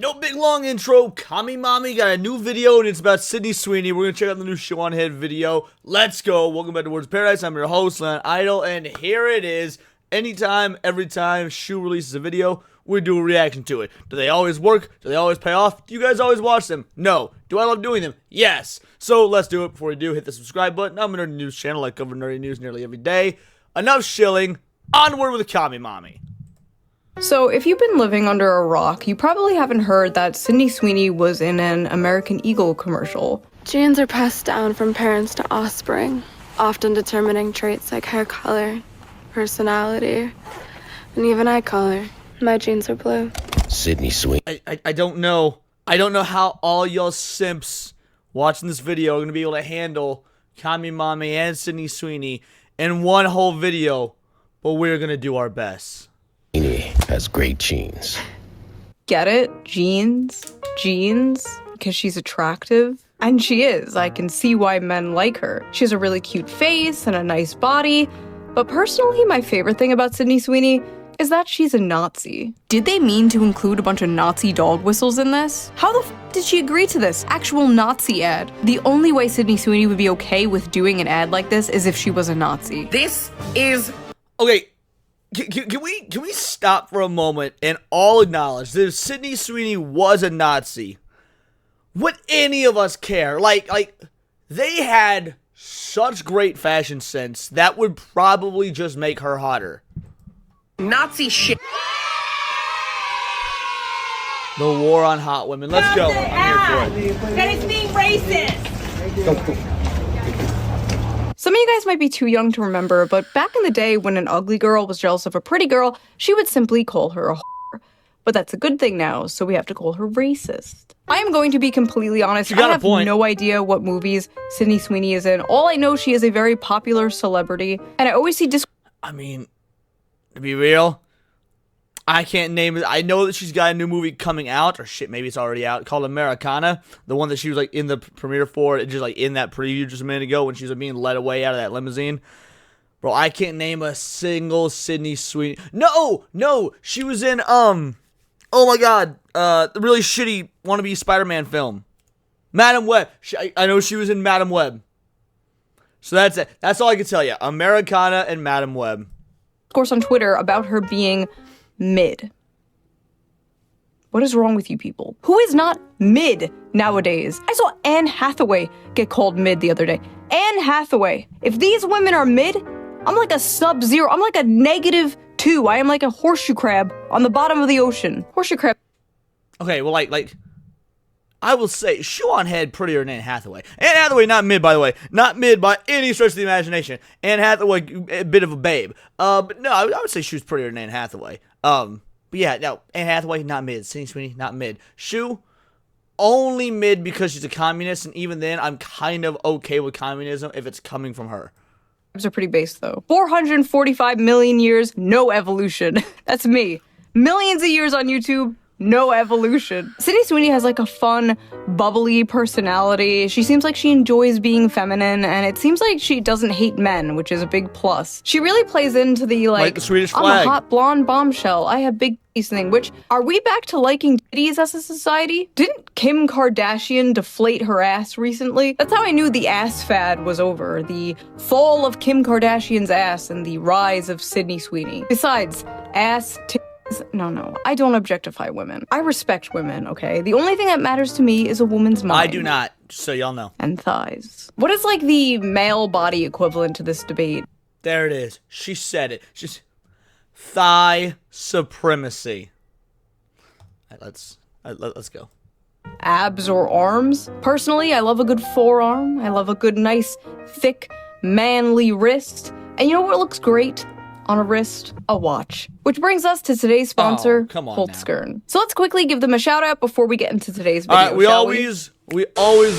No big long intro, Kami Mommy got a new video and it's about Sydney Sweeney. We're going to check out the new Show on Head video. Let's go. Welcome back to Words of Paradise. I'm your host, Leon Idol, and here it is. Anytime, every time Shu releases a video, we do a reaction to it. Do they always work? Do they always pay off? Do you guys always watch them? No. Do I love doing them? Yes. So let's do it. Before we do, hit the subscribe button. I'm a nerdy news channel. I cover nerdy news nearly every day. Enough shilling. Onward with the Kami Mommy. So, if you've been living under a rock, you probably haven't heard that Sydney Sweeney was in an American Eagle commercial. Genes are passed down from parents to offspring, often determining traits like hair color, personality, and even eye color. My genes are blue. Sydney Sweeney. I don't know. I don't know how all y'all simps watching this video are going to be able to handle Kami Mommy and Sydney Sweeney in one whole video, but we're going to do our best. Has great genes. Get it? Jeans? Jeans? Because she's attractive? And she is. I can see why men like her. She has a really cute face and a nice body. But personally, my favorite thing about Sydney Sweeney is that she's a Nazi. Did they mean to include a bunch of Nazi dog whistles in this? How the f did she agree to this? Actual Nazi ad. The only way Sydney Sweeney would be okay with doing an ad like this is if she was a Nazi. This is... Okay. Can we stop for a moment and all acknowledge that if Sydney Sweeney was a Nazi, would any of us care? Like they had such great fashion sense that would probably just make her hotter. Nazi shit. The war on hot women. Let's go. I'm here for it. That is being racist. Some of you guys might be too young to remember, but back in the day when an ugly girl was jealous of a pretty girl, she would simply call her a whore. But that's a good thing now, so we have to call her racist. I am going to be completely honest, I have no idea what movies Sydney Sweeney is in. All I know, she is a very popular celebrity, and I always see I mean, to be real, I can't name it. I know that she's got a new movie coming out, or shit, maybe it's already out, called Americana. The one that she was like in the premiere for, just like in that preview just a minute ago when she was being led away out of that limousine. Bro, I can't name a single Sydney Sweeney. No, she was in oh my god, the really shitty wannabe Spider-Man film, Madam Web. I know she was in Madam Web. So that's it. That's all I can tell you. Americana and Madam Web. Discourse on Twitter about her being mid. What is wrong with you people? Who is not mid nowadays? I saw Anne Hathaway get called mid the other day. Anne Hathaway. If these women are mid, I'm like a sub-zero. I'm like a -2. I am like a horseshoe crab on the bottom of the ocean. Horseshoe crab. Okay, well, like, I will say, Shoe on Head prettier than Anne Hathaway. Anne Hathaway, not mid, by the way. Not mid by any stretch of the imagination. Anne Hathaway, a bit of a babe. But no, I would say she was prettier than Anne Hathaway. But yeah, no, Anne Hathaway, not mid. Sydney Sweeney, not mid. Shoe, only mid because she's a communist, and even then, I'm kind of okay with communism if it's coming from her. Are pretty base, though. 445 million years, no evolution. That's me. Millions of years on YouTube, no evolution. Sydney Sweeney has like a fun, bubbly personality. She seems like she enjoys being feminine, and it seems like she doesn't hate men, which is a big plus. She really plays into the like the Swedish flag. I'm a hot blonde bombshell, I have big titties thing, which, are we back to liking titties as a society? Didn't Kim Kardashian deflate her ass recently? That's how I knew the ass fad was over. The fall of Kim Kardashian's ass and the rise of Sydney Sweeney. Besides, ass, No, I don't objectify women. I respect women, okay? The only thing that matters to me is a woman's mind. I do not, just so y'all know. And thighs. What is like the male body equivalent to this debate? There it is. She said it. She's thigh supremacy. All right, let's go. Abs or arms? Personally, I love a good forearm. I love a good, nice, thick, manly wrist. And you know what looks great on a wrist? A watch. Which brings us to today's sponsor, Holtzkern. So let's quickly give them a shout out before we get into today's video. All right, we always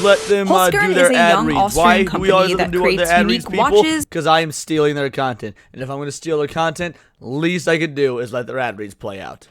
let them do their ad reads. Why do we always let them do their ad reads, people? Because I am stealing their content. And if I'm going to steal their content, least I could do is let their ad reads play out.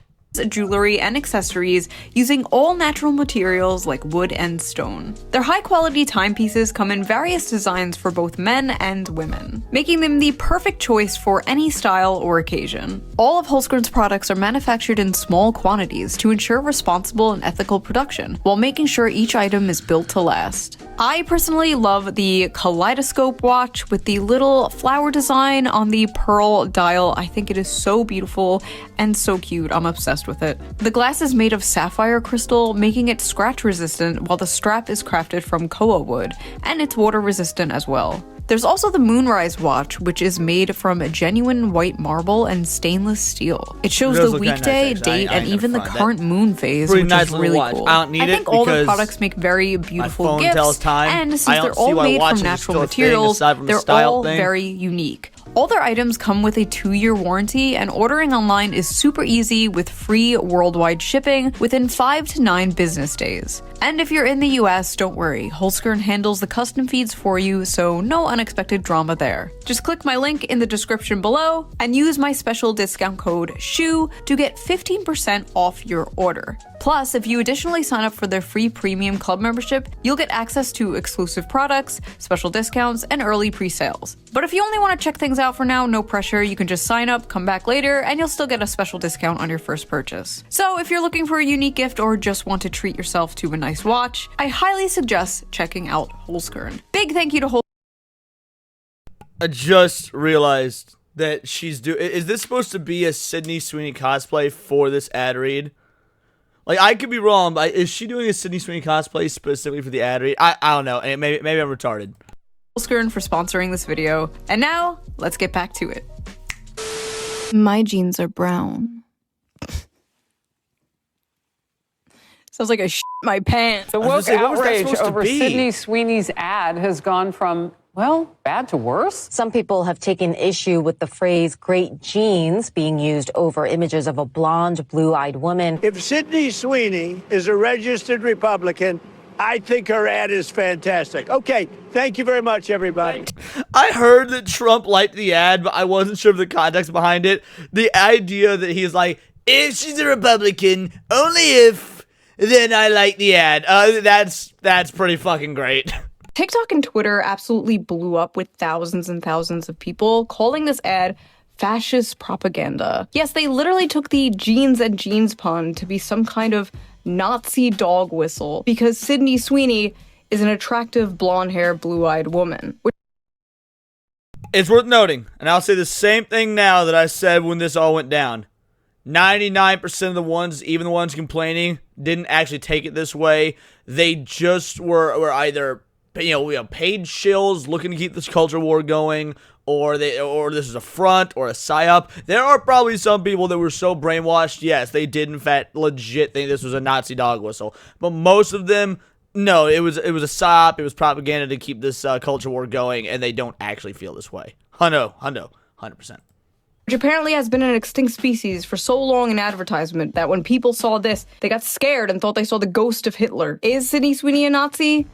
jewelry, and accessories using all natural materials like wood and stone. Their high-quality timepieces come in various designs for both men and women, making them the perfect choice for any style or occasion. All of Holzgren's products are manufactured in small quantities to ensure responsible and ethical production, while making sure each item is built to last. I personally love the kaleidoscope watch with the little flower design on the pearl dial. I think it is so beautiful and so cute. I'm obsessed with it. The glass is made of sapphire crystal, making it scratch resistant, while the strap is crafted from koa wood, and it's water resistant as well. There's also the Moonrise watch, which is made from genuine white marble and stainless steel. It shows the weekday, date, and even the current moon phase, which is really cool. I don't need I think all their products make very beautiful gifts, and since they're all made from natural materials, they're all very unique. All their items come with a 2-year warranty, and ordering online is super easy with free worldwide shipping within 5 to 9 business days. And if you're in the US, don't worry, Holzgren handles the custom feeds for you, so no unexpected drama there. Just click my link in the description below and use my special discount code SHOE to get 15% off your order. Plus, if you additionally sign up for their free premium club membership, you'll get access to exclusive products, special discounts, and early pre-sales. But if you only want to check things out for now, no pressure, you can just sign up, come back later, and you'll still get a special discount on your first purchase. So if you're looking for a unique gift or just want to treat yourself to a nice watch, I highly suggest checking out Holzgren. Big thank you to Holzgren. I just realized that is this supposed to be a Sydney Sweeney cosplay for this ad read? Like, I could be wrong, but is she doing a Sydney Sweeney cosplay specifically for the ad read? I don't know, and maybe I'm retarded. Holzgren for sponsoring this video, and now let's get back to it. My jeans are brown. Sounds like I shit my pants. The woke outrage over Sydney Sweeney's ad has gone from, well, bad to worse. Some people have taken issue with the phrase great genes being used over images of a blonde, blue-eyed woman. If Sydney Sweeney is a registered Republican, I think her ad is fantastic. Okay, thank you very much, everybody. I heard that Trump liked the ad, but I wasn't sure of the context behind it. The idea that he's like, if she's a Republican, only if, then I like the ad. That's pretty fucking great. TikTok and Twitter absolutely blew up with thousands and thousands of people calling this ad fascist propaganda. Yes, they literally took the jeans and jeans pun to be some kind of Nazi dog whistle because Sydney Sweeney is an attractive blonde-haired, blue-eyed woman. It's worth noting, and I'll say the same thing now that I said when this all went down. 99% of the ones, even the ones complaining, didn't actually take it this way. They just were either paid shills looking to keep this culture war going, or this is a front or a psyop. There are probably some people that were so brainwashed, yes, they did in fact legit think this was a Nazi dog whistle. But most of them, no, it was a psyop, it was propaganda to keep this culture war going, and they don't actually feel this way. Hundo, 100%. Which apparently has been an extinct species for so long in advertisement that when people saw this, they got scared and thought they saw the ghost of Hitler. Is Sydney Sweeney a Nazi?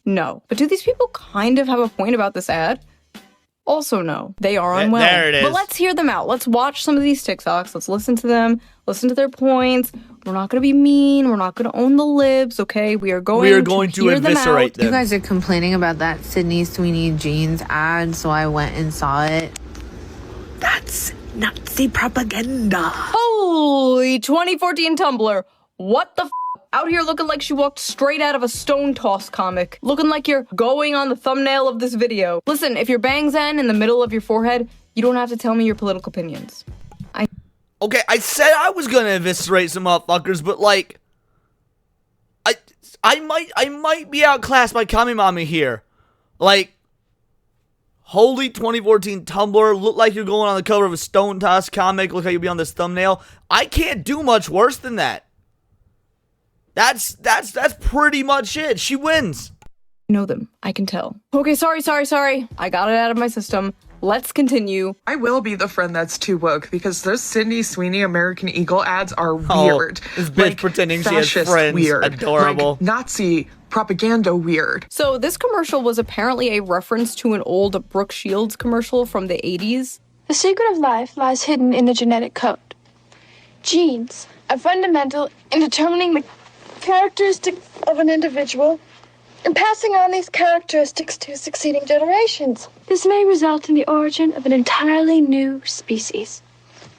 No. But do these people kind of have a point about this ad? Also no. They are unwell. There it is. But let's hear them out. Let's watch some of these TikToks. Let's listen to them. Listen to their points. We're not going to be mean. We're not going to own the libs, okay? We are going to eviscerate them. You guys are complaining about that Sydney Sweeney jeans ad, so I went and saw it. That's Nazi propaganda. Holy 2014 Tumblr. What the f***? Out here looking like she walked straight out of a Stone Toss comic. Looking like you're going on the thumbnail of this video. Listen, if your bangs end in the middle of your forehead, you don't have to tell me your political opinions. Okay, I said I was gonna eviscerate some motherfuckers, but like, I might be outclassed by Kami Mami here. Like, holy 2014 Tumblr, look like you're going on the cover of a Stone Toss comic, look like you'll be on this thumbnail. I can't do much worse than that. That's pretty much it. She wins. I know them. I can tell. Okay, sorry. I got it out of my system. Let's continue. I will be the friend that's too woke because those Sydney Sweeney American Eagle ads are weird. This bitch pretending she has friends. Weird. Adorable. Like Nazi propaganda weird. So this commercial was apparently a reference to an old Brooke Shields commercial from the 80s. The secret of life lies hidden in the genetic code. Genes are fundamental in determining the characteristics of an individual and passing on these characteristics to succeeding generations. This may result in the origin of an entirely new species,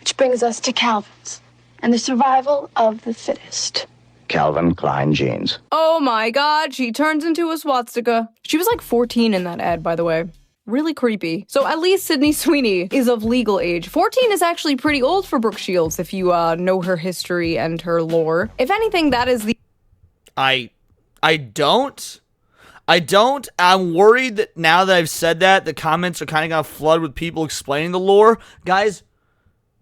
which brings us to Calvin's and the survival of the fittest. Calvin Klein jeans. Oh my god, she turns into a swastika. She was like 14 in that ad, by the way. Really creepy. So at least Sydney Sweeney is of legal age. 14 is actually pretty old for Brooke Shields if you know her history and her lore. If anything, that is the... I don't. I'm worried that now that I've said that, the comments are kind of going to flood with people explaining the lore. Guys,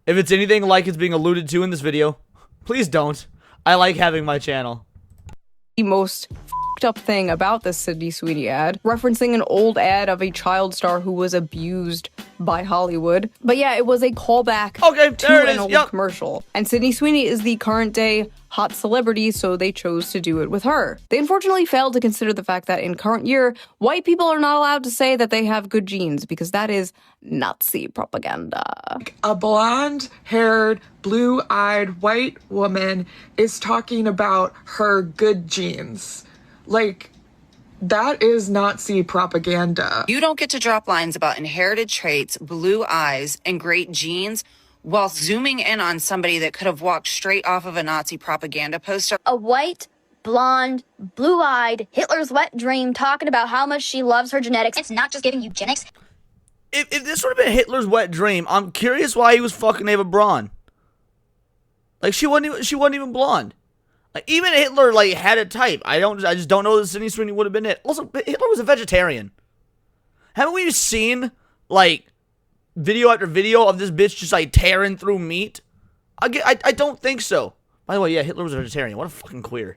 if it's anything like it's being alluded to in this video, please don't. I like having my channel. The most f***ed up thing about this Sydney Sweeney ad, referencing an old ad of a child star who was abused by Hollywood. But yeah, it was a callback to an old commercial. And Sydney Sweeney is the current day hot celebrity, so they chose to do it with her. They unfortunately failed to consider the fact that in current year, white people are not allowed to say that they have good genes because that is Nazi propaganda. A blonde-haired, blue-eyed white woman is talking about her good genes. Like, that is Nazi propaganda. You don't get to drop lines about inherited traits, blue eyes, and great genes while zooming in on somebody that could have walked straight off of a Nazi propaganda poster. A white, blonde, blue-eyed, Hitler's wet dream talking about how much she loves her genetics. It's not just giving eugenics. If this would have been Hitler's wet dream, I'm curious why he was fucking Eva Braun. Like, she wasn't even blonde. Like, even Hitler, like, had a type. I just don't know that Sydney Sweeney would have been it. Also, Hitler was a vegetarian. Haven't we seen, like, video after video of this bitch just, like, tearing through meat? I don't think so. By the way, yeah, Hitler was a vegetarian. What a fucking queer.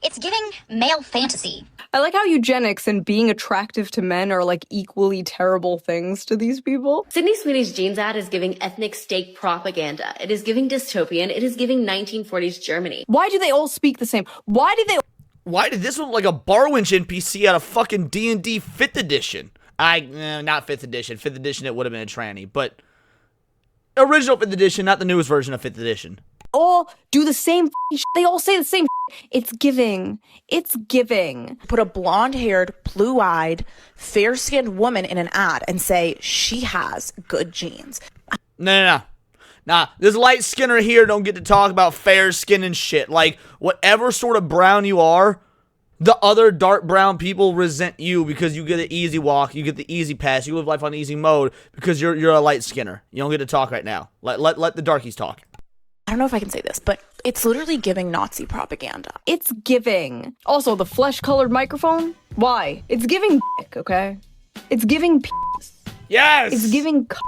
It's giving male fantasy. I like how eugenics and being attractive to men are like equally terrible things to these people. Sydney Sweeney's jeans ad is giving ethnic state propaganda. It is giving dystopian. It is giving 1940s Germany. Why do they all speak the same? Why did this look like a Barwinch NPC out of fucking D&D 5th edition? Not 5th edition. 5th edition, it would have been a tranny, but original 5th edition, not the newest version of 5th edition. All do the same shit. They all say the same shit. It's giving. It's giving. Put a blonde-haired, blue-eyed, fair-skinned woman in an ad and say she has good genes. No. Nah, this light skinner here don't get to talk about fair skin and shit. Like, whatever sort of brown you are, the other dark brown people resent you because you get an easy walk, you get the easy pass, you live life on easy mode because you're a light skinner. You don't get to talk right now. Let the darkies talk. I don't know if I can say this, but it's literally giving Nazi propaganda. It's giving. Also, the flesh-colored microphone? Why? It's giving dick, okay? It's giving penis. Yes! It's giving cock.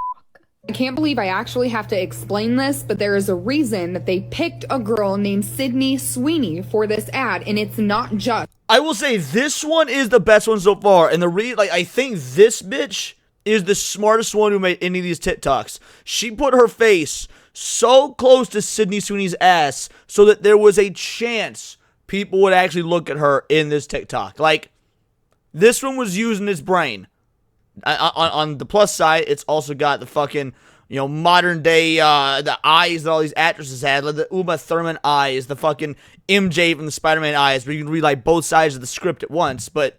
I can't believe I actually have to explain this, but there is a reason that they picked a girl named Sydney Sweeney for this ad, and it's not just... I will say this one is the best one so far, and I think this bitch is the smartest one who made any of these TikToks. She put her face so close to Sydney Sweeney's ass so that there was a chance people would actually look at her in this TikTok. Like, this one was using its brain. On the plus side, it's also got the fucking, modern day, the eyes that all these actresses had, like the Uma Thurman eyes, the fucking MJ from the Spider-Man eyes, where you can read, like, both sides of the script at once, but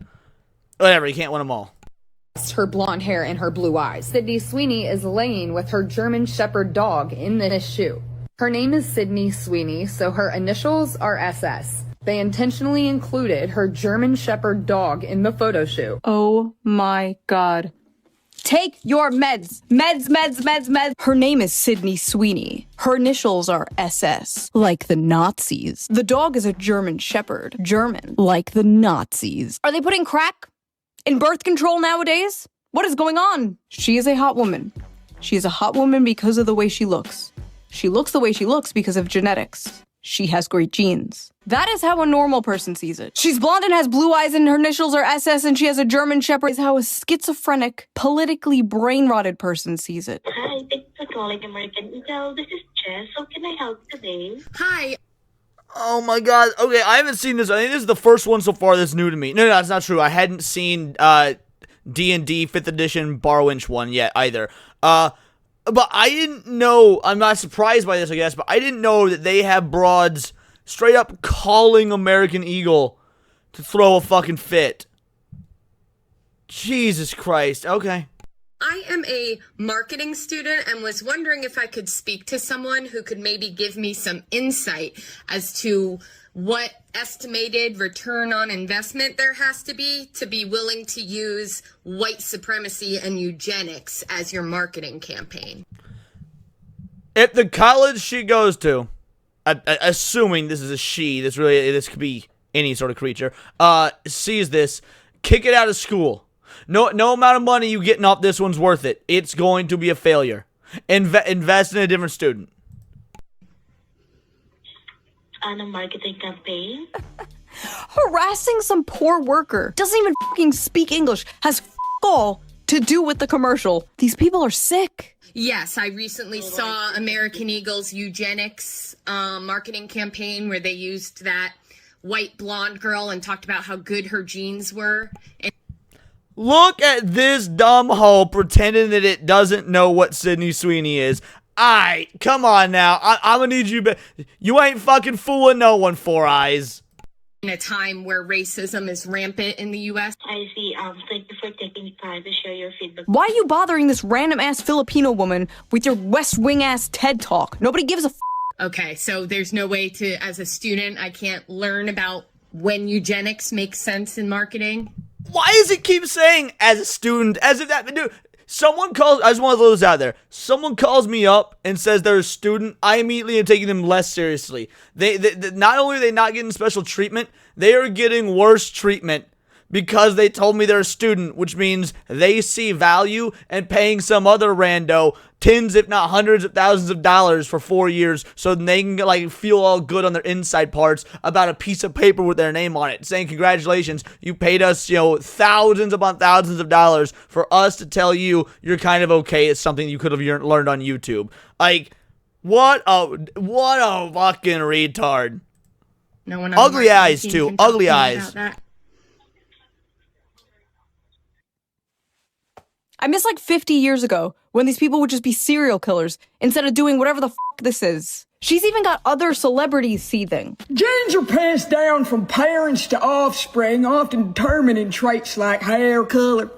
whatever, you can't win them all. Her blonde hair and her blue eyes. Sydney Sweeney is laying with her German Shepherd dog in this shoe. Her name is Sydney Sweeney, so her initials are SS. They intentionally included her German Shepherd dog in the photo shoot. Oh my god. Take your meds. Meds. Her name is Sydney Sweeney. Her initials are SS, like the Nazis. The dog is a German Shepherd. German, like the Nazis. Are they putting crack in birth control nowadays? What is going on? She is a hot woman. She is a hot woman because of the way she looks. She looks the way she looks because of genetics. She has great genes. That is how a normal person sees it. She's blonde and has blue eyes and her initials are SS and she has a German Shepherd. Is how a schizophrenic, politically brain-rotted person sees it. Hi, thanks for calling American Eagle. This is Jess. How can I help today? Hi. Oh my god. Okay, I haven't seen this. I think this is the first one so far that's new to me. No, that's not true. I hadn't seen D&D 5th edition Barwinch one yet either. But I didn't know, I'm not surprised by this, I guess, but I didn't know that they have broads straight up calling American Eagle to throw a fucking fit. Jesus Christ. Okay. I am a marketing student and was wondering if I could speak to someone who could maybe give me some insight as to what estimated return on investment there has to be willing to use white supremacy and eugenics as your marketing campaign. If the college she goes to, assuming this is a she, this could be any sort of creature, sees this, kick it out of school. No amount of money you getting off this one's worth it. It's going to be a failure. Invest in a different student. On a marketing campaign? Harassing some poor worker, doesn't even fucking speak English, has all to do with the commercial. These people are sick. Yes, I recently saw American Eagle's eugenics marketing campaign where they used that white blonde girl and talked about how good her genes were. Look at this dumb hoe pretending that it doesn't know what Sydney Sweeney is. Come on now. I'm gonna need you. You ain't fucking fooling no one, Four Eyes. In a time where racism is rampant in the U.S. I see. Thank you for taking time to share your feedback. Why are you bothering this random ass Filipino woman with your West Wing ass TED Talk? Nobody gives a f. Okay, so there's no way to, as a student, I can't learn about when eugenics makes sense in marketing? Why does it keep saying as a student, as if that, dude, someone calls, I just want to throw this out there. Someone calls me up and says they're a student, I immediately am taking them less seriously. They not only are they not getting special treatment, they are getting worse treatment because they told me they're a student, which means they see value in paying some other rando tens, if not hundreds of thousands of dollars for 4 years so they can like feel all good on their inside parts about a piece of paper with their name on it, saying congratulations, you paid us, thousands upon thousands of dollars for us to tell you you're kind of okay. It's something you could have learned on YouTube. Like, what a fucking retard. No one ugly eyes too. Ugly eyes. I miss like 50 years ago when these people would just be serial killers instead of doing whatever the f this is. She's even got other celebrities seething. Genes are passed down from parents to offspring, often determining traits like hair color,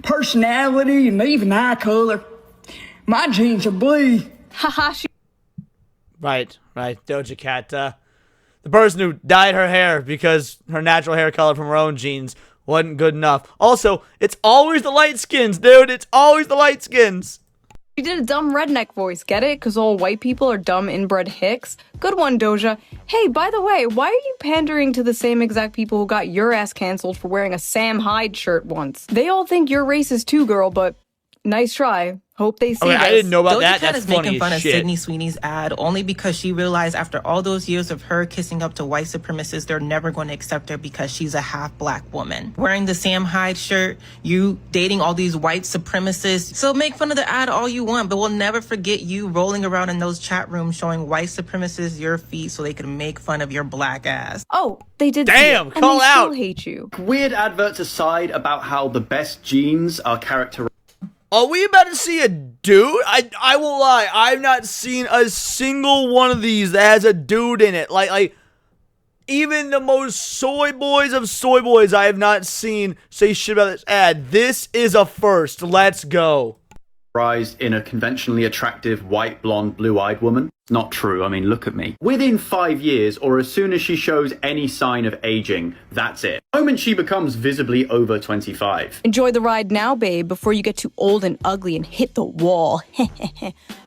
personality, and even eye color. My genes are blue. Haha. Right. Doja Cat. The person who dyed her hair because her natural hair color from her own genes wasn't good enough. Also, it's always the light skins, dude. It's always the light skins. She did a dumb redneck voice, get it? Because all white people are dumb inbred hicks. Good one, Doja. Hey, by the way, why are you pandering to the same exact people who got your ass canceled for wearing a Sam Hyde shirt once? They all think you're racist too, girl, but nice try. Hope they see this. I didn't know about Doja that. Cat That's is making funny fun as of shit. Sydney Sweeney's ad only because she realized after all those years of her kissing up to white supremacists, they're never going to accept her because she's a half-black woman. Wearing the Sam Hyde shirt, you dating all these white supremacists. So make fun of the ad all you want, but we'll never forget you rolling around in those chat rooms showing white supremacists your feet so they can make fun of your black ass. Oh, they did. Damn, see it, call and they out. Still hate you. Weird adverts aside about how the best genes are characterized. Are we about to see a dude? I won't lie. I've not seen a single one of these that has a dude in it. Like even the most soy boys of soy boys, I have not seen say shit about this ad. This is a first. Let's go. In a conventionally attractive white, blonde, blue-eyed woman. Not true. I mean, look at me. Within 5 years, or as soon as she shows any sign of aging, that's it. The moment she becomes visibly over 25. Enjoy the ride now, babe, before you get too old and ugly and hit the wall.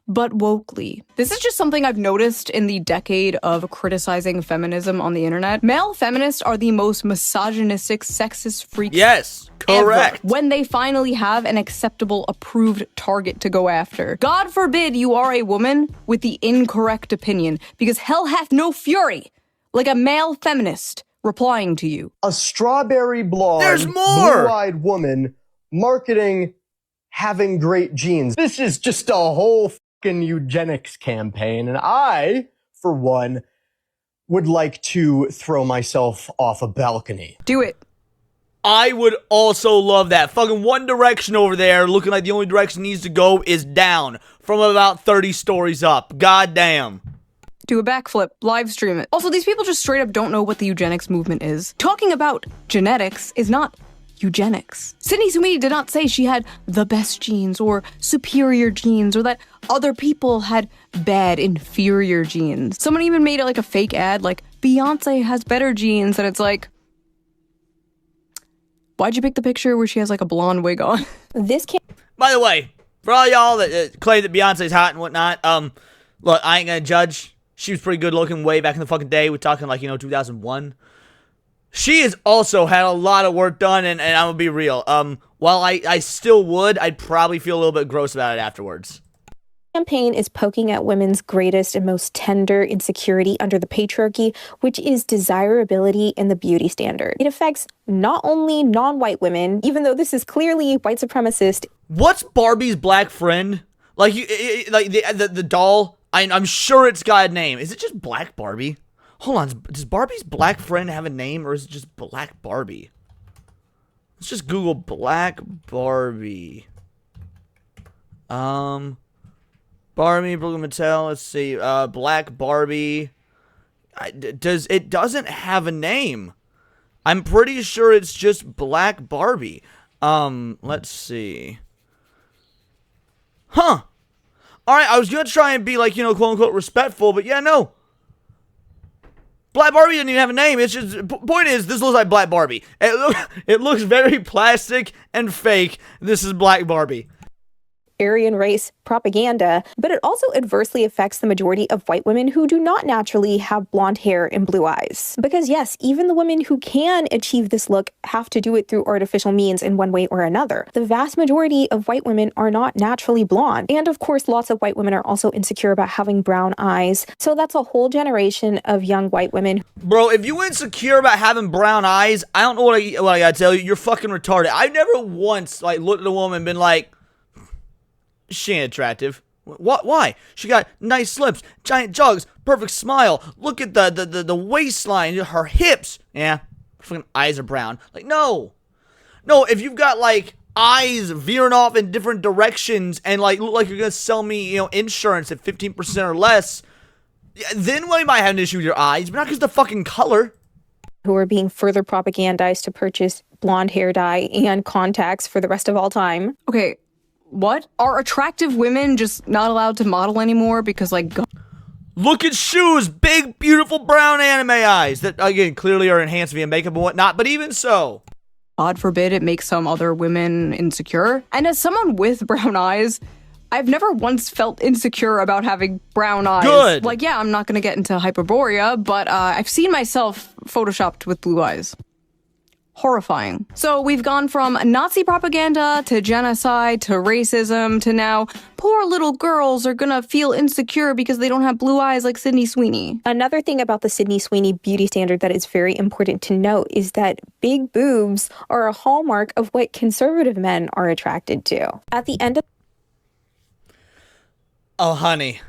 But wokely. This is just something I've noticed in the decade of criticizing feminism on the internet. Male feminists are the most misogynistic, sexist freaks. Yes, correct. Ever, when they finally have an acceptable, approved target to go after. God forbid you are a woman with the incorrect opinion, because hell hath no fury like a male feminist replying to you. A strawberry blonde, blue-eyed woman marketing having great genes. This is just a whole fucking eugenics campaign, and I, for one, would like to throw myself off a balcony. Do it. I would also love that. Fucking One Direction over there, looking like the only direction it needs to go is down from about 30 stories up. God damn. Do a backflip, live stream it. Also, these people just straight up don't know what the eugenics movement is. Talking about genetics is not eugenics. Sydney Sweeney did not say she had the best genes or superior genes or that other people had bad, inferior genes. Someone even made it like a fake ad, like, Beyonce has better genes, and it's like, why'd you pick the picture where she has like a blonde wig on? This can't. By the way, for all y'all that claim that Beyonce's hot and whatnot, look, I ain't gonna judge. She was pretty good looking way back in the fucking day. We're talking like, 2001. She has also had a lot of work done, and I'm gonna be real. While I still would, I'd probably feel a little bit gross about it afterwards. Campaign is poking at women's greatest and most tender insecurity under the patriarchy, which is desirability and the beauty standard. It affects not only non-white women, even though this is clearly white supremacist. What's Barbie's black friend? Like the doll? I'm sure it's got a name. Is it just Black Barbie? Hold on, does Barbie's black friend have a name, or is it just Black Barbie? Let's just Google Black Barbie. Barbie, Brooklyn Mattel, let's see, Black Barbie. It doesn't have a name. I'm pretty sure it's just Black Barbie. Let's see. Huh. Alright, I was gonna try and be like, quote unquote respectful, but yeah, no. Black Barbie didn't even have a name. It's just, point is, this looks like Black Barbie. It looks very plastic and fake. This is Black Barbie. Aryan race propaganda, but it also adversely affects the majority of white women who do not naturally have blonde hair and blue eyes. Because yes, even the women who can achieve this look have to do it through artificial means in one way or another. The vast majority of white women are not naturally blonde. And of course, lots of white women are also insecure about having brown eyes. So that's a whole generation of young white women. Bro, if you're insecure about having brown eyes, I don't know what I gotta tell you. You're fucking retarded. I've never once looked at a woman and been like, she ain't attractive. What? Why? She got nice lips, giant jugs, perfect smile. Look at the waistline, her hips. Yeah, fucking eyes are brown. Like, no. No, if you've got, eyes veering off in different directions and, look like you're gonna sell me, insurance at 15% or less, then we might have an issue with your eyes, but not because of the fucking color. Who are being further propagandized to purchase blonde hair dye and contacts for the rest of all time. Okay. What? Are attractive women just not allowed to model anymore because, Look at shoes! Big, beautiful brown anime eyes that, again, clearly are enhanced via makeup and whatnot, but even so. God forbid it makes some other women insecure. And as someone with brown eyes, I've never once felt insecure about having brown eyes. Good! Yeah, I'm not gonna get into hyperborea, but I've seen myself photoshopped with blue eyes. Horrifying. So we've gone from Nazi propaganda to genocide to racism to now poor little girls are gonna feel insecure because they don't have blue eyes like Sydney Sweeney. Another thing about the Sydney Sweeney beauty standard that is very important to note is that big boobs are a hallmark of what conservative men are attracted to. At the end of... Oh, honey.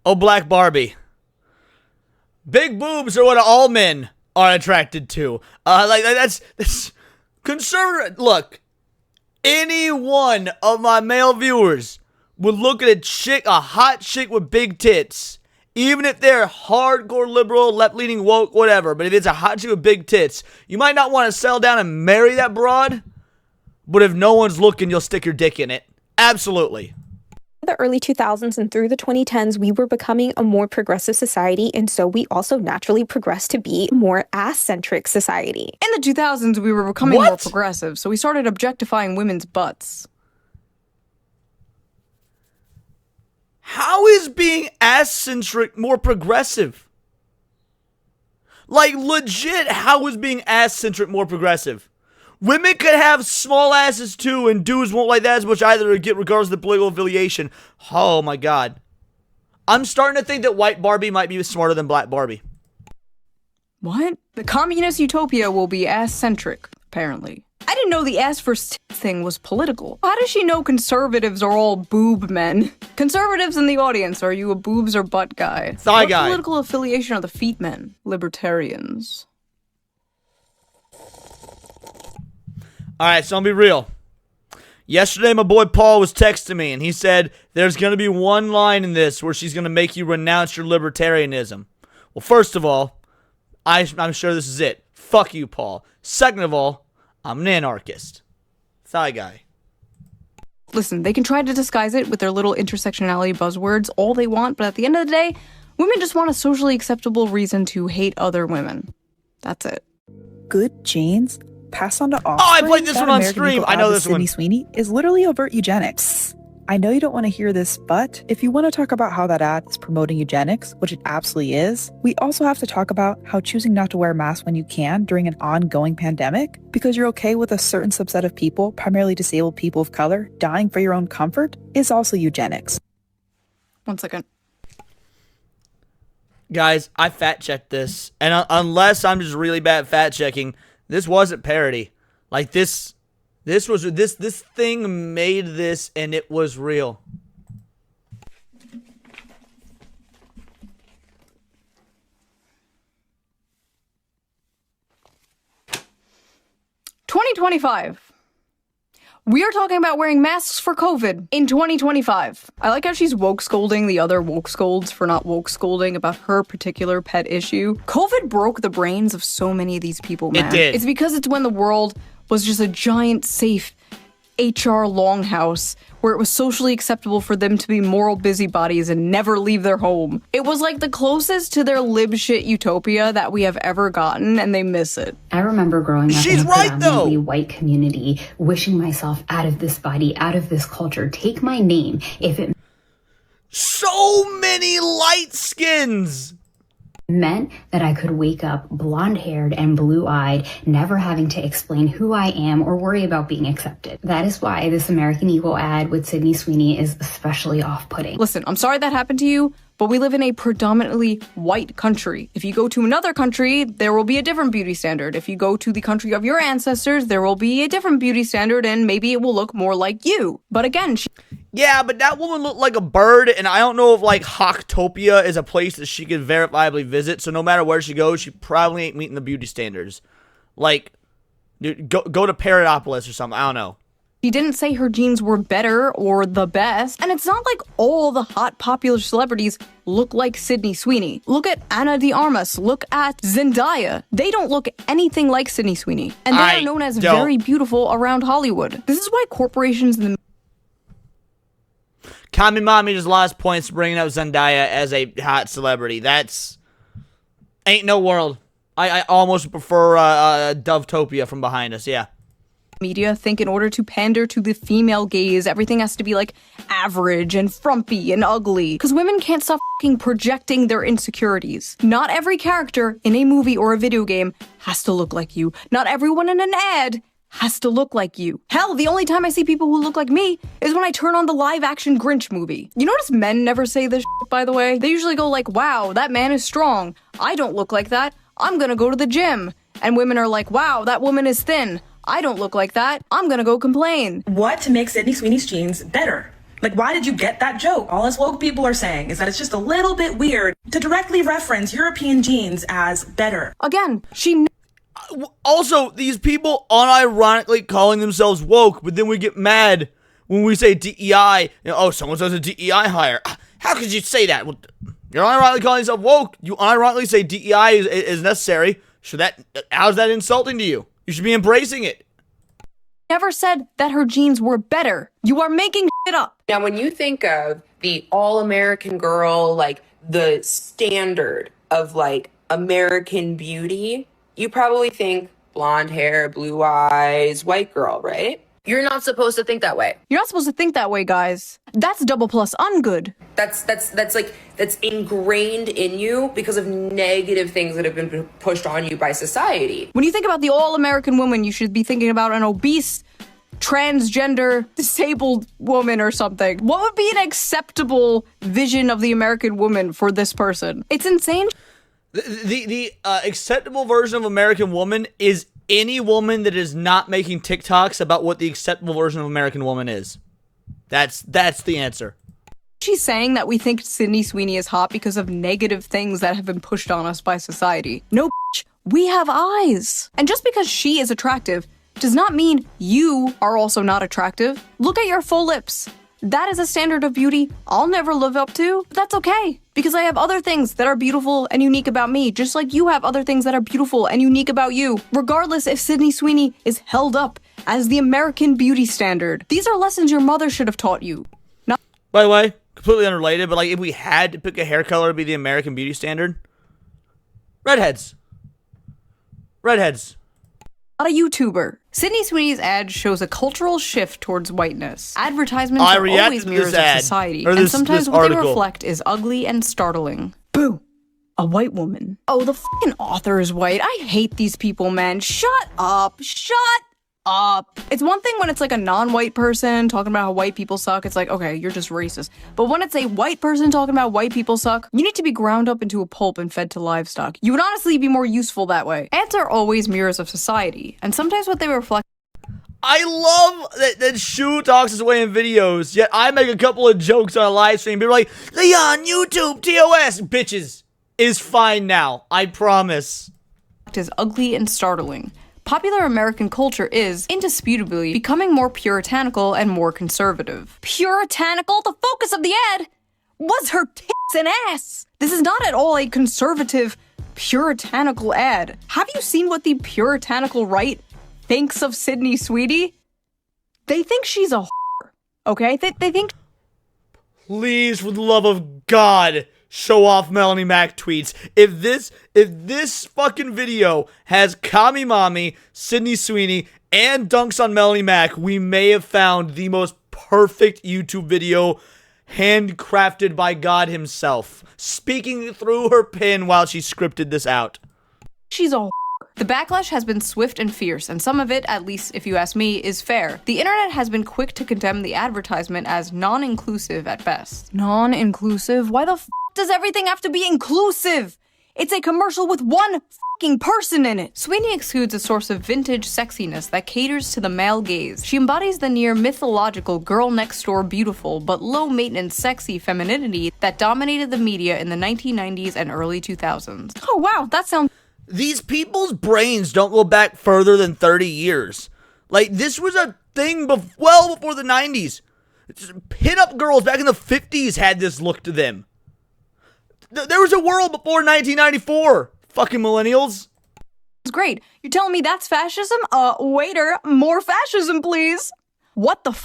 Oh, Black Barbie. Big boobs are what all men are attracted to. That's conservative. Look, any one of my male viewers would look at a hot chick with big tits, even if they're hardcore liberal, left-leaning, woke, whatever. But if it's a hot chick with big tits, you might not want to settle down and marry that broad. But if no one's looking, you'll stick your dick in it. Absolutely. The early 2000s and through the 2010s, we were becoming a more progressive society, and so we also naturally progressed to be a more ass-centric society. In the 2000s, we were becoming more progressive, so we started objectifying women's butts. How is being ass-centric more progressive? Legit, how is being ass-centric more progressive? Women could have small asses too, and dudes won't like that as much either, regardless of the political affiliation. Oh my god. I'm starting to think that white Barbie might be smarter than Black Barbie. What? The communist utopia will be ass-centric, apparently. I didn't know the ass first thing was political. How does she know conservatives are all boob men? Conservatives in the audience, are you a boobs or butt guy? Thigh guy. What political affiliation are the feet men? Libertarians. Alright, so I'll be real. Yesterday, my boy Paul was texting me, and he said, there's going to be one line in this where she's going to make you renounce your libertarianism. Well, first of all, I'm sure this is it. Fuck you, Paul. Second of all, I'm an anarchist. Thigh guy. Listen, they can try to disguise it with their little intersectionality buzzwords all they want, but at the end of the day, women just want a socially acceptable reason to hate other women. That's it. Good genes passed on to offspring. Oh, I played this one on stream. I know this one. Sydney Sweeney is literally overt eugenics. I know you don't want to hear this, but if you want to talk about how that ad is promoting eugenics, which it absolutely is, we also have to talk about how choosing not to wear a mask when you can during an ongoing pandemic, because you're okay with a certain subset of people, primarily disabled people of color, dying for your own comfort, is also eugenics. 1 second. Guys, I fact-checked this, and unless I'm just really bad at fact-checking, this wasn't parody. Like, this thing made this, and it was real. "2025. We are talking about wearing masks for COVID in 2025. I like how she's woke scolding the other woke scolds for not woke scolding about her particular pet issue. COVID broke the brains of so many of these people, man. It did. It's because it's when the world was just a giant, safe HR longhouse where it was socially acceptable for them to be moral busybodies and never leave their home. It was like the closest to their lib shit utopia that we have ever gotten, and they miss it. I remember growing up in a predominantly white community, wishing myself out of this body, out of this culture. Take my name if it so many light skins meant that I could wake up blonde-haired and blue-eyed, never having to explain who I am or worry about being accepted. That is why this American Eagle ad with Sydney Sweeney is especially off-putting. Listen, I'm sorry that happened to you, but we live in a predominantly white country. If you go to another country, there will be a different beauty standard. If you go to the country of your ancestors, there will be a different beauty standard, and maybe it will look more like you. But again, yeah, but that woman looked like a bird, and I don't know if, like, Hocktopia is a place that she could verifiably visit, so no matter where she goes, she probably ain't meeting the beauty standards. Like, dude, go to Paradopolis or something, I don't know. She didn't say her genes were better or the best, and it's not like all the hot popular celebrities look like Sydney Sweeney. Look at Ana de Armas, look at Zendaya. They don't look anything like Sydney Sweeney, and they are known as very beautiful around Hollywood. This is why corporations and the Kami Mami just lost points bringing up Zendaya as a hot celebrity. That's ain't no world. I almost prefer Dovetopia from behind us, yeah. Media think in order to pander to the female gaze, everything has to be like average and frumpy and ugly. Because women can't stop fucking projecting their insecurities. Not every character in a movie or a video game has to look like you. Not everyone in an ad has to look like you. Hell, the only time I see people who look like me is when I turn on the live-action Grinch movie. You notice men never say this shit, by the way? They usually go like, wow, that man is strong. I don't look like that. I'm gonna go to the gym. And women are like, wow, that woman is thin. I don't look like that. I'm gonna go complain. What makes Sydney Sweeney's genes better? Like, why did you get that joke? All us woke people are saying is that it's just a little bit weird to directly reference European genes as better. Again, she... Also, these people unironically calling themselves woke, but then we get mad when we say DEI. You know, oh, someone says a DEI hire. How could you say that? Well, you're unironically calling yourself woke. You unironically say DEI is necessary. How's that insulting to you? You should be embracing it. Never said that her genes were better. You are making shit up. Now, when you think of the all-American girl, like the standard of like American beauty, you probably think blonde hair, blue eyes, white girl, right? You're not supposed to think that way. You're not supposed to think that way, guys. That's double plus ungood. That's ingrained in you because of negative things that have been pushed on you by society. When you think about the all-American woman, you should be thinking about an obese, transgender, disabled woman or something. What would be an acceptable vision of the American woman for this person? It's insane. The acceptable version of American woman is any woman that is not making TikToks about what the acceptable version of American woman is. That's the answer. She's saying that we think Sydney Sweeney is hot because of negative things that have been pushed on us by society. No, bitch, we have eyes. And just because she is attractive does not mean you are also not attractive. Look at your full lips. That is a standard of beauty I'll never live up to, but that's okay, because I have other things that are beautiful and unique about me, just like you have other things that are beautiful and unique about you, regardless if Sydney Sweeney is held up as the American beauty standard. These are lessons your mother should have taught you. Not By the way, completely unrelated, but like if we had to pick a hair color to be the American beauty standard, redheads. Redheads. a YouTuber. Sydney Sweeney's ad shows a cultural shift towards whiteness. Advertisements are always mirrors of society, and sometimes what they reflect is ugly and startling. Boo! A white woman. Oh, the fucking author is white. I hate these people, man. Shut up. Shut up. It's one thing when it's like a non-white person talking about how white people suck. It's like, okay, you're just racist. But when it's a white person talking about white people suck, you need to be ground up into a pulp and fed to livestock. You would honestly be more useful that way. Ads are always mirrors of society, and sometimes what they reflect. I love that Shu talks his way in videos, yet I make a couple of jokes on a live stream. People are like, Leon, YouTube, TOS, bitches. Is fine now, I promise. Is ugly and startling. Popular American culture is, indisputably, becoming more puritanical and more conservative. Puritanical? The focus of the ad was her tits and ass! This is not at all a conservative, puritanical ad. Have you seen what the puritanical right thinks of Sydney Sweeney? They think she's a whore, okay? They think... Please, for the love of God, show off Melanie Mac tweets. If this fucking video has Kami Mommy, Sydney Sweeney, and dunks on Melanie Mac, we may have found the most perfect YouTube video handcrafted by God himself, speaking through her pen while she scripted this out. She's a whore. The backlash has been swift and fierce, and some of it, at least if you ask me, is fair. The internet has been quick to condemn the advertisement as non-inclusive at best. Non-inclusive? Why the f does everything have to be inclusive? It's a commercial with one f***ing person in it. Sweeney exudes a source of vintage sexiness that caters to the male gaze. She embodies the near mythological girl next door beautiful but low maintenance sexy femininity that dominated the media in the 1990s and early 2000s. Oh wow, that sounds... These people's brains don't go back further than 30 years. Like, this was a thing well before the 90s. Pin-up girls back in the 50s had this look to them. There was a world before 1994. Fucking millennials. It's great. You're telling me that's fascism? Waiter, more fascism, please. What the f?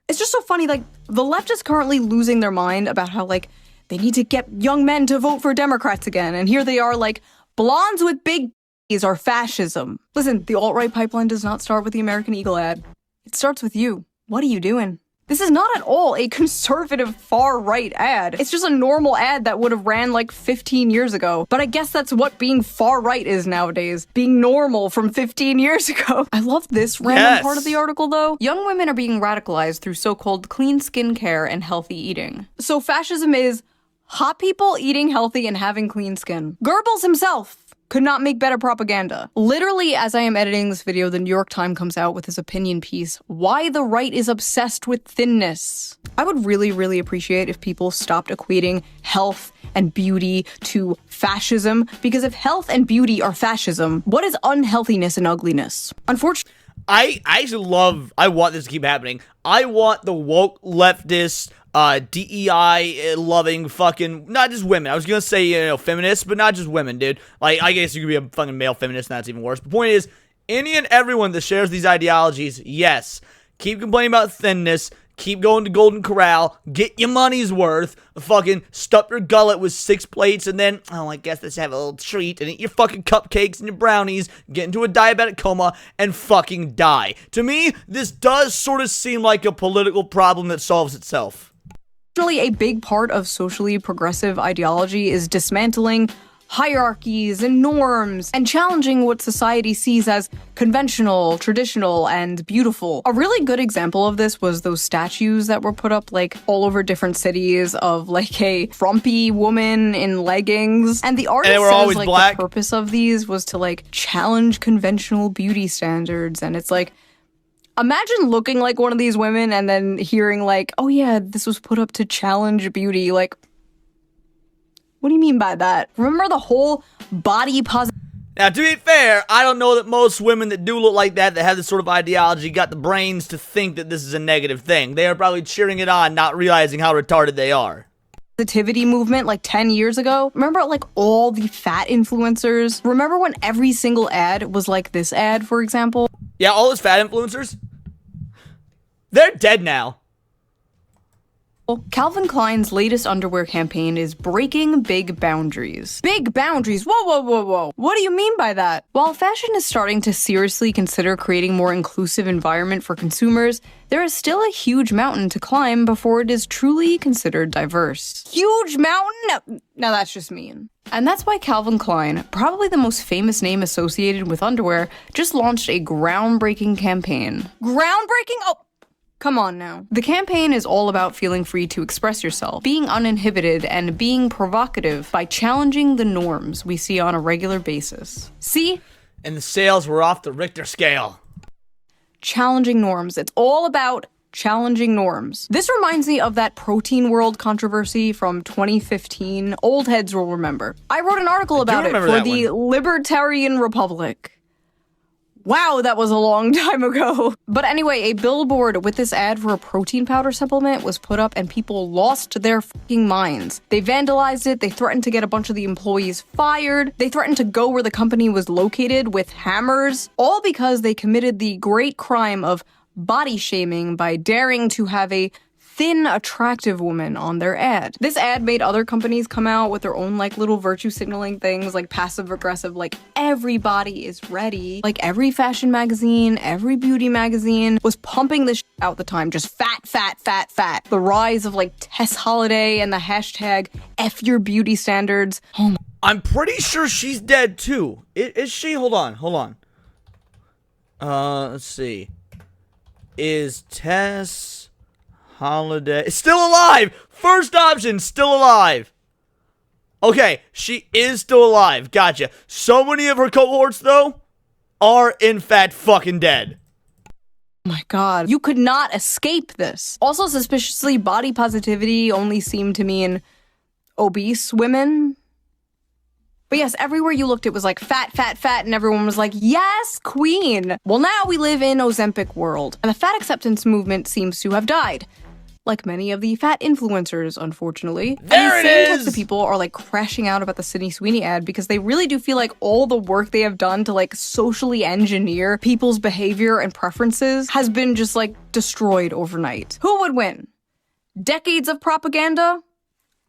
It's just so funny, like, the left is currently losing their mind about how, like, they need to get young men to vote for Democrats again. And here they are, like, blondes with big b****s are fascism. Listen, the alt-right pipeline does not start with the American Eagle ad. It starts with you. What are you doing? This is not at all a conservative far-right ad. It's just a normal ad that would have ran like 15 years ago. But I guess that's what being far-right is nowadays. Being normal from 15 years ago. I love this random part of the article though. Young women are being radicalized through so-called clean skincare and healthy eating. So fascism is hot people eating healthy and having clean skin. Goebbels himself could not make better propaganda. Literally, as I am editing this video, the New York Times comes out with his opinion piece, Why the Right is Obsessed with Thinness. I would really, really appreciate if people stopped equating health and beauty to fascism, because if health and beauty are fascism, what is unhealthiness and ugliness? Unfortunately, I want this to keep happening. I want the woke leftists, DEI loving fucking, not just women. I was gonna say, you know, feminists, but not just women, dude. Like, I guess you could be a fucking male feminist and that's even worse. The point is, any and everyone that shares these ideologies, yes, keep complaining about thinness, keep going to Golden Corral, get your money's worth, fucking stuff your gullet with 6 plates, and then, oh, I guess let's have a little treat, and eat your fucking cupcakes and your brownies, get into a diabetic coma, and fucking die. To me, this does sort of seem like a political problem that solves itself. A big part of socially progressive ideology is dismantling hierarchies and norms and challenging what society sees as conventional, traditional, and beautiful. A really good example of this was those statues that were put up like all over different cities of like a frumpy woman in leggings. And the artist says like black. The purpose of these was to like challenge conventional beauty standards. And it's like, imagine looking like one of these women and then hearing like, oh yeah, this was put up to challenge beauty. Like, what do you mean by that? Remember the whole body positive? Now, to be fair, I don't know that most women that do look like that have this sort of ideology, got the brains to think that this is a negative thing. They are probably cheering it on, not realizing how retarded they are. Positivity movement like 10 years ago. Remember like all the fat influencers? Remember when every single ad was like this ad, for example? Yeah, all those fat influencers? They're dead now. Calvin Klein's latest underwear campaign is breaking big boundaries. Big boundaries? Whoa, whoa, whoa, whoa. What do you mean by that? While fashion is starting to seriously consider creating a more inclusive environment for consumers, there is still a huge mountain to climb before it is truly considered diverse. Huge mountain? No, that's just mean. And that's why Calvin Klein, probably the most famous name associated with underwear, just launched a groundbreaking campaign. Groundbreaking? Oh, come on now. The campaign is all about feeling free to express yourself, being uninhibited, and being provocative by challenging the norms we see on a regular basis. See? And the sales were off the Richter scale. Challenging norms. It's all about challenging norms. This reminds me of that protein world controversy from 2015. Old heads will remember. I wrote an article about it for the Libertarian Republic. Wow, that was a long time ago. But anyway, a billboard with this ad for a protein powder supplement was put up and people lost their fucking minds. They vandalized it, they threatened to get a bunch of the employees fired, they threatened to go where the company was located with hammers, all because they committed the great crime of body shaming by daring to have a thin, attractive woman on their ad. This ad made other companies come out with their own like little virtue signaling things like passive aggressive, like everybody is ready. Like every fashion magazine, every beauty magazine was pumping this out at the time. Just fat, fat, fat, fat. The rise of like Tess Holiday and the hashtag F your beauty standards. Oh my. I'm pretty sure she's dead too. Is she? Hold on. Let's see. Is Tess Holiday still alive? First option, still alive. Okay, she is still alive. Gotcha. So many of her cohorts, though, are in fact fucking dead. Oh my god. You could not escape this. Also, suspiciously, body positivity only seemed to mean obese women. But yes, everywhere you looked, it was like fat, fat, fat, and everyone was like, yes, queen. Well, now we live in Ozempic world, and the fat acceptance movement seems to have died. Like many of the fat influencers, unfortunately. There and it these same is! types of people are like crashing out about the Sydney Sweeney ad because they really do feel like all the work they have done to like socially engineer people's behavior and preferences has been just like destroyed overnight. Who would win? Decades of propaganda?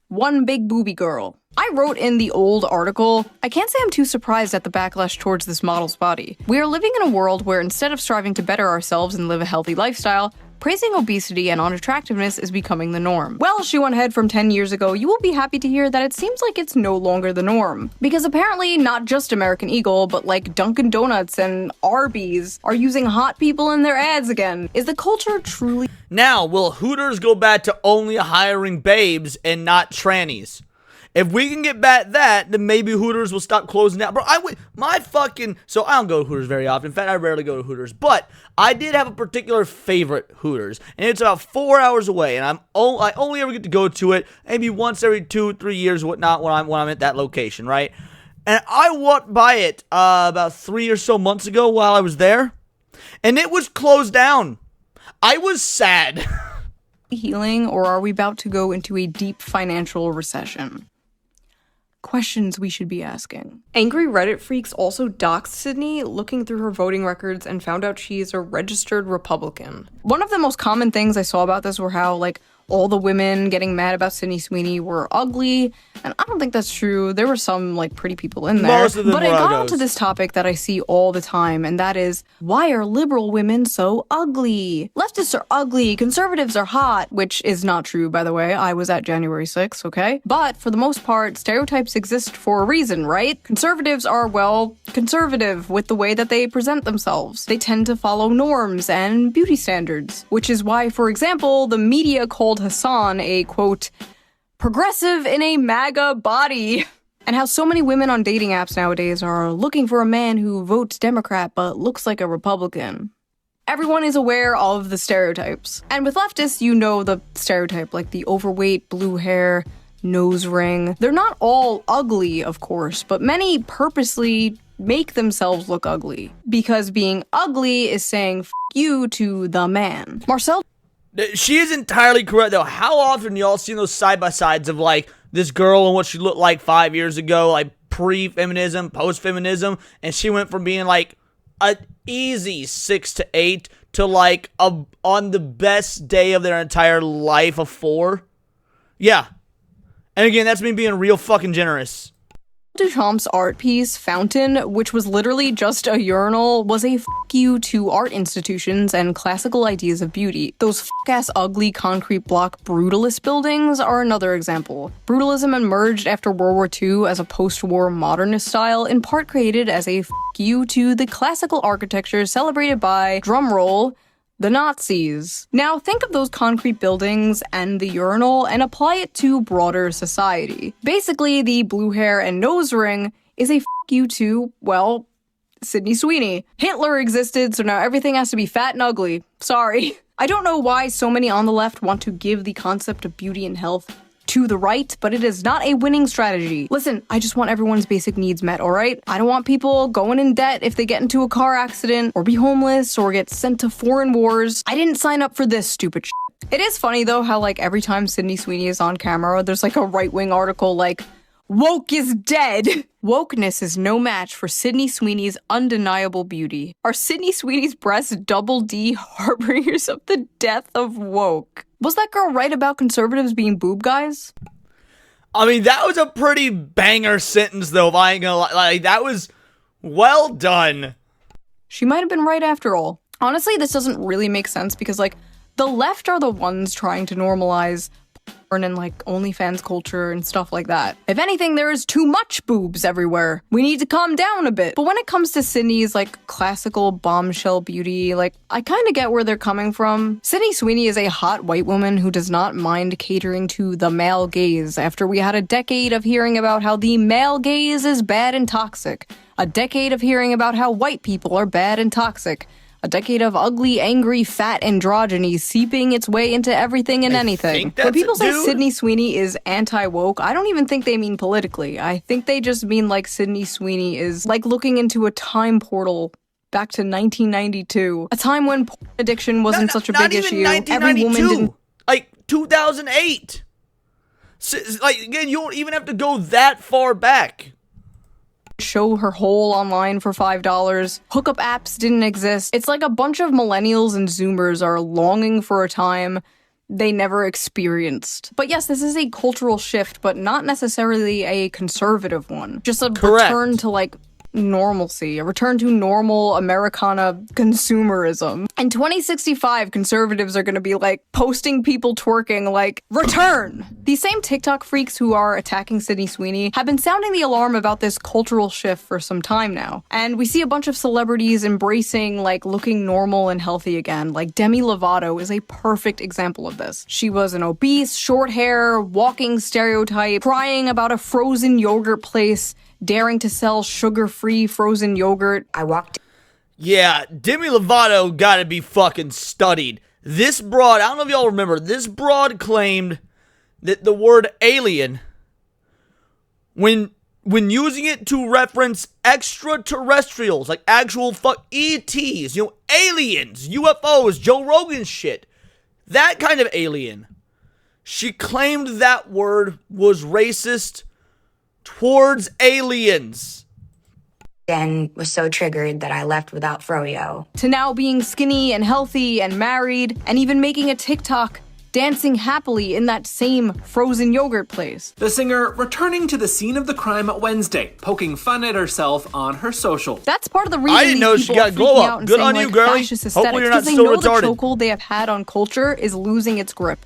One big booby girl. I wrote in the old article, I can't say I'm too surprised at the backlash towards this model's body. We are living in a world where instead of striving to better ourselves and live a healthy lifestyle, praising obesity and unattractiveness is becoming the norm. Well, shoe on head from 10 years ago, you will be happy to hear that it seems like it's no longer the norm. Because apparently not just American Eagle, but like Dunkin' Donuts and Arby's are using hot people in their ads again. Is the culture truly... Now, will Hooters go back to only hiring babes and not trannies? If we can get back that, then maybe Hooters will stop closing down. Bro, so I don't go to Hooters very often. In fact, I rarely go to Hooters. But I did have a particular favorite Hooters. And it's about 4 hours away. And I only ever get to go to it maybe once every 2-3 years, whatnot, when I'm at that location, right? And I walked by it about 3 or so months ago while I was there. And it was closed down. I was sad. Healing, or are we about to go into a deep financial recession? Questions we should be asking. Angry Reddit freaks also doxed Sydney, looking through her voting records and found out she is a registered Republican. One of the most common things I saw about this were how, like, all the women getting mad about Sydney Sweeney were ugly, and I don't think that's true. There were some, like, pretty people in there. Most of them but were it got uggos. onto this topic that I see all the time, and that is, why are liberal women so ugly? Leftists are ugly, conservatives are hot, which is not true, by the way. I was at January 6th, okay? But for the most part, stereotypes exist for a reason, right? Conservatives are, well, conservative with the way that they present themselves. They tend to follow norms and beauty standards, which is why, for example, the media called Hassan a, quote, progressive in a MAGA body. And how so many women on dating apps nowadays are looking for a man who votes Democrat but looks like a Republican. Everyone is aware of the stereotypes. And with leftists, you know the stereotype, like the overweight, blue hair, nose ring. They're not all ugly, of course, but many purposely make themselves look ugly. Because being ugly is saying f you to the man. Marcel. She is entirely correct, though. How often y'all seen those side-by-sides of, like, this girl and what she looked like 5 years ago, like, pre-feminism, post-feminism, and she went from being, like, an easy 6 to 8 to, like, on the best day of their entire life, a 4? Yeah. And again, that's me being real fucking generous. Duchamp's art piece, Fountain, which was literally just a urinal, was a f you to art institutions and classical ideas of beauty. Those f***ass ugly concrete block brutalist buildings are another example. Brutalism emerged after World War II as a post-war modernist style, in part created as a f you to the classical architecture celebrated by, drumroll, the Nazis. Now think of those concrete buildings and the urinal and apply it to broader society. Basically, the blue hair and nose ring is a f you to, well, Sydney Sweeney. Hitler existed, so now everything has to be fat and ugly. Sorry. I don't know why so many on the left want to give the concept of beauty and health to the right, but it is not a winning strategy. Listen, I just want everyone's basic needs met, alright? I don't want people going in debt if they get into a car accident, or be homeless, or get sent to foreign wars. I didn't sign up for this stupid shit. It is funny though how like every time Sydney Sweeney is on camera, there's like a right-wing article like, woke is dead. Wokeness is no match for Sydney Sweeney's undeniable beauty. Are Sydney Sweeney's breasts double D harbingers of the death of woke? Was that girl right about conservatives being boob guys? I mean, that was a pretty banger sentence, though, if I ain't gonna lie. Like, that was well done. She might have been right after all. Honestly, this doesn't really make sense because, like, the left are the ones trying to normalize porn and, like, OnlyFans culture and stuff like that. If anything, there is too much boobs everywhere. We need to calm down a bit. But when it comes to Sydney's, like, classical bombshell beauty, like, I kind of get where they're coming from. Sydney Sweeney is a hot white woman who does not mind catering to the male gaze after we had a decade of hearing about how the male gaze is bad and toxic. A decade of hearing about how white people are bad and toxic. A decade of ugly, angry, fat androgyny seeping its way into everything and anything. When people say Sydney Sweeney is anti-woke, I don't even think they mean politically. I think they just mean like Sydney Sweeney is like looking into a time portal back to 1992. A time when porn addiction wasn't such a big issue. Every woman didn't... Like 2008. Like, again, you don't even have to go that far back. Show her hole online for $5. Hookup apps didn't exist. It's like a bunch of millennials and zoomers are longing for a time they never experienced. But yes, this is a cultural shift, but not necessarily a conservative one. Just a return to like normalcy, a return to normal Americana consumerism. In 2065, conservatives are gonna be like posting people twerking like, return! These same TikTok freaks who are attacking Sydney Sweeney have been sounding the alarm about this cultural shift for some time now. And we see a bunch of celebrities embracing like looking normal and healthy again. Like Demi Lovato is a perfect example of this. She was an obese, short hair, walking stereotype, crying about a frozen yogurt place, daring to sell sugar-free frozen yogurt. Yeah, Demi Lovato gotta be fucking studied. This broad, I don't know if y'all remember, this broad claimed that the word alien, when using it to reference extraterrestrials, like actual ETs, you know, aliens, UFOs, Joe Rogan shit, that kind of alien, she claimed that word was racist towards aliens. Then was so triggered that I left without froyo. To now being skinny and healthy and married, and even making a TikTok dancing happily in that same frozen yogurt place. The singer returning to the scene of the crime Wednesday, poking fun at herself on her social. That's part of the reason I didn't know she got glow up. Good on you, girlie. Hopefully you're not still retarded. They know the chokehold they have had on culture is losing its grip.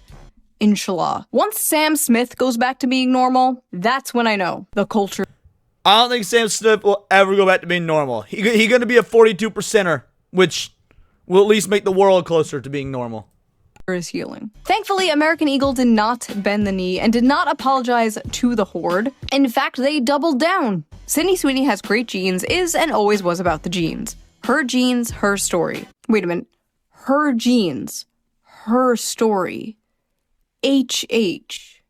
Inshallah. Once Sam Smith goes back to being normal, that's when I know the culture. I don't think Sam Smith will ever go back to being normal. He's going to be a 42%er, which will at least make the world closer to being normal. Is healing. Thankfully, American Eagle did not bend the knee and did not apologize to the horde. In fact, they doubled down. Sydney Sweeney has great genes, is and always was about the genes. Her genes, her story. Wait a minute. Her genes, her story. HH.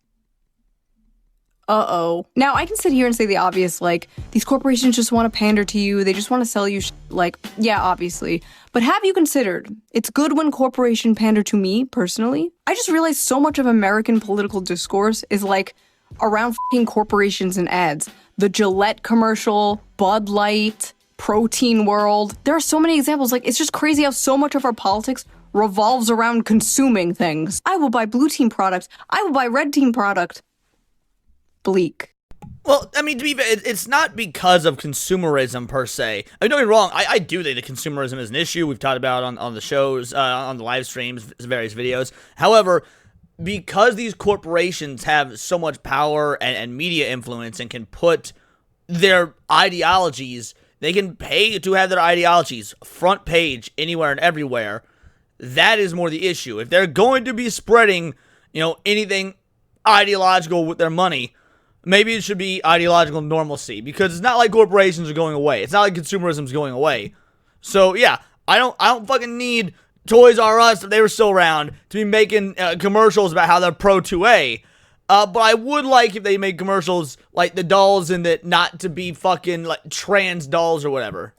Uh-oh. Now, I can sit here and say the obvious, like, these corporations just want to pander to you, they just want to sell you like, yeah, obviously. But have you considered, it's good when corporations pander to me, personally? I just realized so much of American political discourse is, like, around f***ing corporations and ads. The Gillette commercial, Bud Light, Protein World. There are so many examples, like, it's just crazy how so much of our politics revolves around consuming things. I will buy blue team product. I will buy red team product. Bleak. Well, I mean, to be fair, it's not because of consumerism per se. I mean, don't get me wrong, I do think that consumerism is an issue. We've talked about it on the shows, on the live streams, various videos. However, because these corporations have so much power and media influence and can put their ideologies, they can pay to have their ideologies front page anywhere and everywhere. That is more the issue. If they're going to be spreading, anything ideological with their money, maybe it should be ideological normalcy, because it's not like corporations are going away. It's not like consumerism is going away. So yeah, I don't fucking need Toys R Us, if they were still around, to be making commercials about how they're pro 2A. But I would like if they made commercials like the dolls and that not to be fucking like trans dolls or whatever.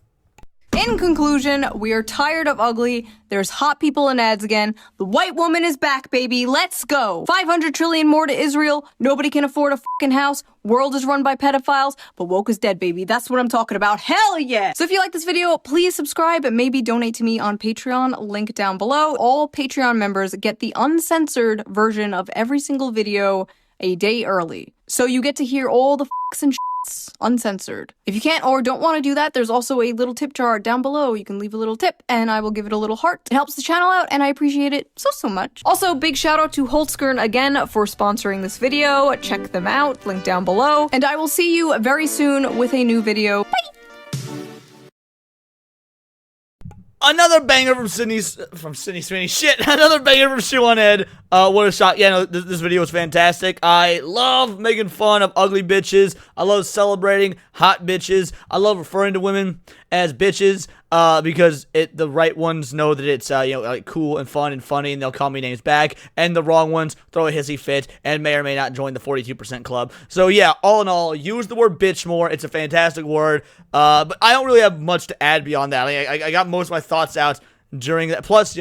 In conclusion, we are tired of ugly. There's hot people in ads again. The white woman is back, baby. Let's go. 500 trillion more to Israel. Nobody can afford a fucking house. World is run by pedophiles, but woke is dead, baby. That's what I'm talking about. Hell yeah. So if you like this video, please subscribe and maybe donate to me on Patreon. Link down below. All Patreon members get the uncensored version of every single video a day early. So you get to hear all the fucks and uncensored. If you can't or don't want to do that, there's also a little tip jar down below. You can leave a little tip and I will give it a little heart. It helps the channel out and I appreciate it so much. Also, big shout out to Holtzkern again for sponsoring this video. Check them out, link down below. And I will see you very soon with a new video. Bye! Another banger from Sydney Sweeney. Shit, another banger from Shoe on Ed. What a shot. Yeah, no, this video was fantastic. I love making fun of ugly bitches. I love celebrating hot bitches. I love referring to women as bitches, because the right ones know that it's, like cool and fun and funny, and they'll call me names back, and the wrong ones throw a hissy fit and may or may not join the 42% club. So yeah, all in all, use the word bitch more. It's a fantastic word, but I don't really have much to add beyond that. I got most of my thoughts out during that. Plus,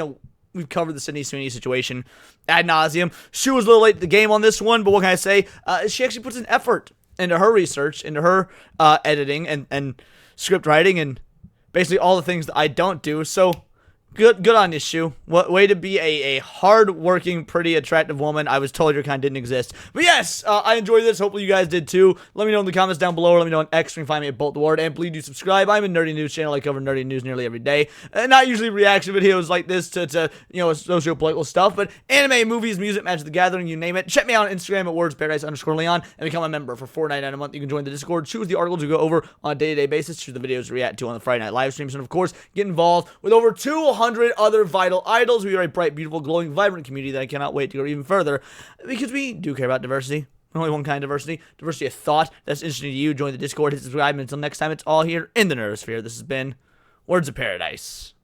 we've covered the Sydney Sweeney situation ad nauseum. She was a little late to the game on this one, but what can I say? She actually puts an effort into her research, into her editing and script writing, and basically all the things that I don't do. So good on this Shoe. What way to be a hard-working, pretty attractive woman. I was told your kind didn't exist. But yes, I enjoyed this. Hopefully you guys did too. Let me know in the comments down below, or let me know on X. You can find me at Bolt the Ward. And please do subscribe. I'm a nerdy news channel. I cover nerdy news nearly every day. Not usually reaction videos like this to socio-political stuff, but anime, movies, music, Magic the Gathering, you name it. Check me out on Instagram at wordsparadise_Leon and become a member for $4.99 a month. You can join the Discord, choose the articles we go over on a day-to-day basis, choose the videos we react to on the Friday night live streams, and of course, get involved with over 200 other vital idols. We are a bright, beautiful, glowing, vibrant community that I cannot wait to go even further, because we do care about diversity. Only one kind of diversity. Diversity of thought. That's interesting to you. Join the Discord, hit subscribe, and until next time, it's all here in the Nerdosphere. This has been Words of Paradise.